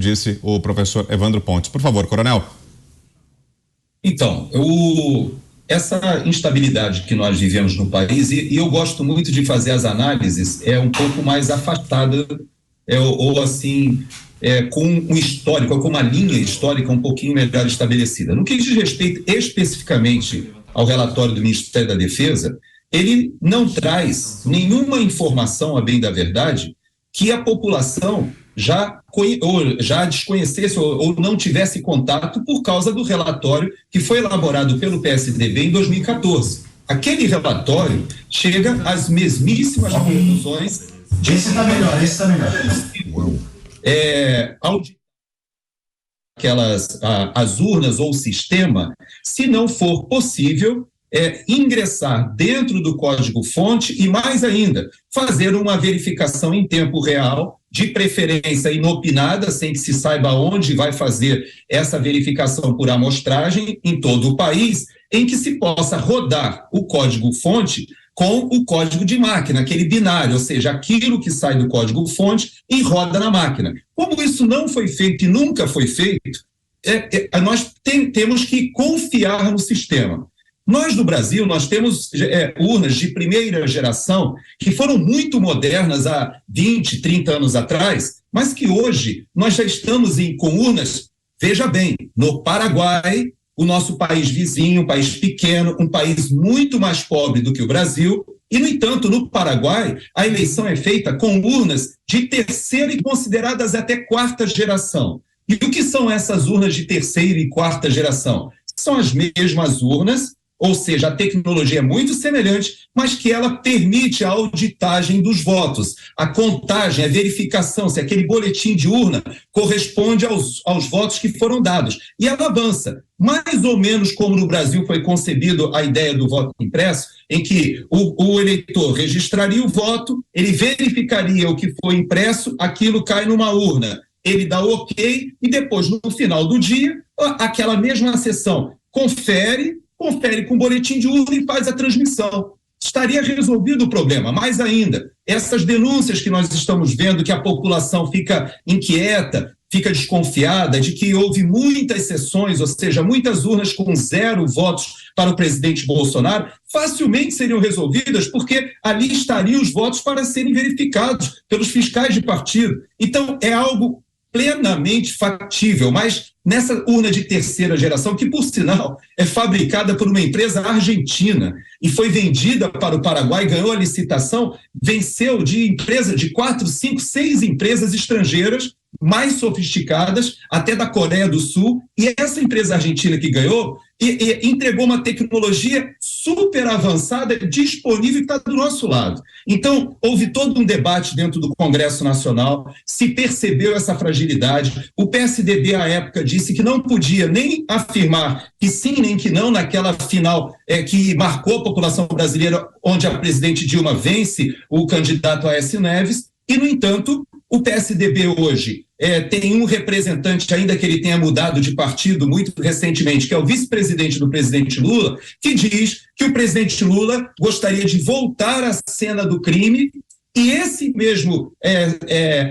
disse o professor Evandro Pontes. Por favor, coronel. Então, essa instabilidade que nós vivemos no país, e eu gosto muito de fazer as análises, um pouco mais afastada, com um histórico, com uma linha histórica um pouquinho melhor estabelecida. No que diz respeito especificamente ao relatório do Ministério da Defesa, ele não traz nenhuma informação, a bem da verdade, que a população já desconhecesse ou não tivesse contato por causa do relatório que foi elaborado pelo PSDB em 2014. Aquele relatório chega às mesmíssimas conclusões. Esse está melhor. As urnas ou o sistema, se não for possível ingressar dentro do código-fonte e, mais ainda, fazer uma verificação em tempo real, de preferência inopinada, sem que se saiba onde vai fazer essa verificação por amostragem em todo o país, em que se possa rodar o código-fonte com o código de máquina, aquele binário, ou seja, aquilo que sai do código-fonte e roda na máquina. Como isso não foi feito e nunca foi feito, nós temos que confiar no sistema. Nós, no Brasil, nós temos urnas de primeira geração que foram muito modernas há 20, 30 anos atrás, mas que hoje nós já estamos com urnas, veja bem, no Paraguai, o nosso país vizinho, um país pequeno, um país muito mais pobre do que o Brasil, e, no entanto, no Paraguai, a eleição é feita com urnas de terceira e consideradas até quarta geração. E o que são essas urnas de terceira e quarta geração? São as mesmas urnas, ou seja, a tecnologia é muito semelhante, mas que ela permite a auditagem dos votos, a contagem, a verificação, se aquele boletim de urna corresponde aos votos que foram dados. E ela avança, mais ou menos como no Brasil foi concebido a ideia do voto impresso, em que o eleitor registraria o voto, ele verificaria o que foi impresso, aquilo cai numa urna, ele dá o ok, e depois, no final do dia, aquela mesma sessão confere com o boletim de urna e faz a transmissão. Estaria resolvido o problema. Mais ainda, essas denúncias que nós estamos vendo, que a população fica inquieta, fica desconfiada de que houve muitas sessões, ou seja, muitas urnas com 0 votos para o presidente Bolsonaro, facilmente seriam resolvidas, porque ali estariam os votos para serem verificados pelos fiscais de partido. Então, é algo plenamente factível, mas nessa urna de terceira geração, que por sinal é fabricada por uma empresa argentina e foi vendida para o Paraguai, ganhou a licitação, venceu de empresa de 4, 5, 6 empresas estrangeiras mais sofisticadas, até da Coreia do Sul, e essa empresa argentina que ganhou e entregou uma tecnologia super avançada, disponível, que está do nosso lado. Então, houve todo um debate dentro do Congresso Nacional, se percebeu essa fragilidade, o PSDB, à época, disse que não podia nem afirmar que sim, nem que não, naquela final que marcou a população brasileira, onde a presidente Dilma vence o candidato Aécio Neves, e, no entanto, o PSDB hoje tem um representante, ainda que ele tenha mudado de partido muito recentemente, que é o vice-presidente do presidente Lula, que diz que o presidente Lula gostaria de voltar à cena do crime, e esse mesmo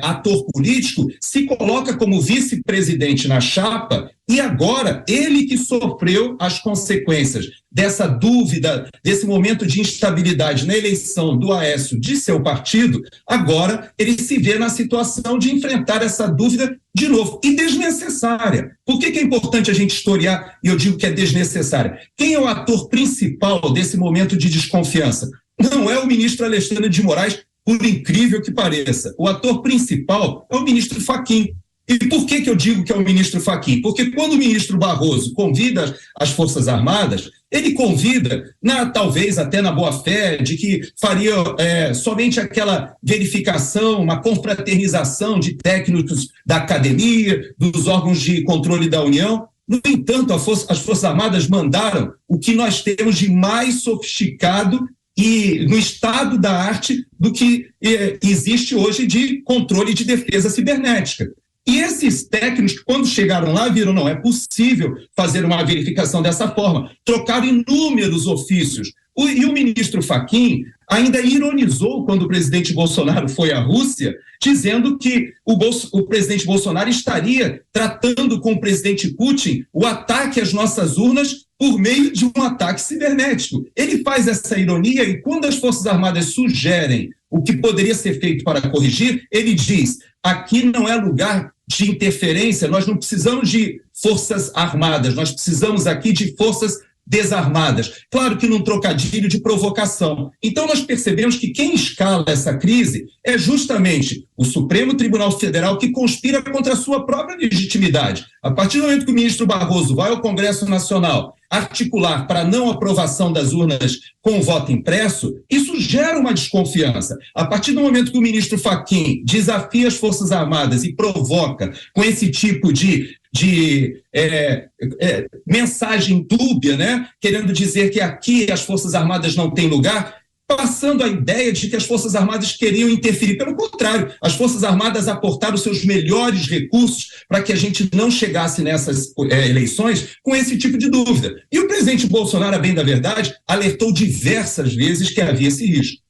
ator político se coloca como vice-presidente na chapa, e agora ele que sofreu as consequências dessa dúvida, desse momento de instabilidade na eleição do Aécio de seu partido, agora ele se vê na situação de enfrentar essa dúvida de novo, e desnecessária. Por que é importante a gente historiar, e eu digo que é desnecessária? Quem é o ator principal desse momento de desconfiança? Não é o ministro Alexandre de Moraes, por incrível que pareça. O ator principal é o ministro Fachin. E por que eu digo que é o ministro Fachin? Porque quando o ministro Barroso convida as Forças Armadas, ele convida, talvez até na boa-fé, de que faria somente aquela verificação, uma confraternização de técnicos da academia, dos órgãos de controle da União. No entanto, as Forças Armadas mandaram o que nós temos de mais sofisticado e no estado da arte do que existe hoje de controle de defesa cibernética. E esses técnicos, quando chegaram lá, viram, não é possível fazer uma verificação dessa forma. Trocaram inúmeros ofícios E o ministro Fachin ainda ironizou quando o presidente Bolsonaro foi à Rússia, dizendo que o presidente Bolsonaro estaria tratando com o presidente Putin o ataque às nossas urnas por meio de um ataque cibernético. Ele faz essa ironia e quando as Forças Armadas sugerem o que poderia ser feito para corrigir, ele diz: aqui não é lugar de interferência, nós não precisamos de forças armadas, nós precisamos aqui de forças desarmadas. Claro que num trocadilho de provocação. Então nós percebemos que quem escala essa crise é justamente o Supremo Tribunal Federal, que conspira contra a sua própria legitimidade. A partir do momento que o ministro Barroso vai ao Congresso Nacional articular para não aprovação das urnas com voto impresso, isso gera uma desconfiança. A partir do momento que o ministro Fachin desafia as Forças Armadas e provoca com esse tipo de mensagem dúbia, né? Querendo dizer que aqui as Forças Armadas não têm lugar, passando a ideia de que as Forças Armadas queriam interferir. Pelo contrário, as Forças Armadas aportaram seus melhores recursos para que a gente não chegasse nessas eleições com esse tipo de dúvida. E o presidente Bolsonaro, a bem da verdade, alertou diversas vezes que havia esse risco.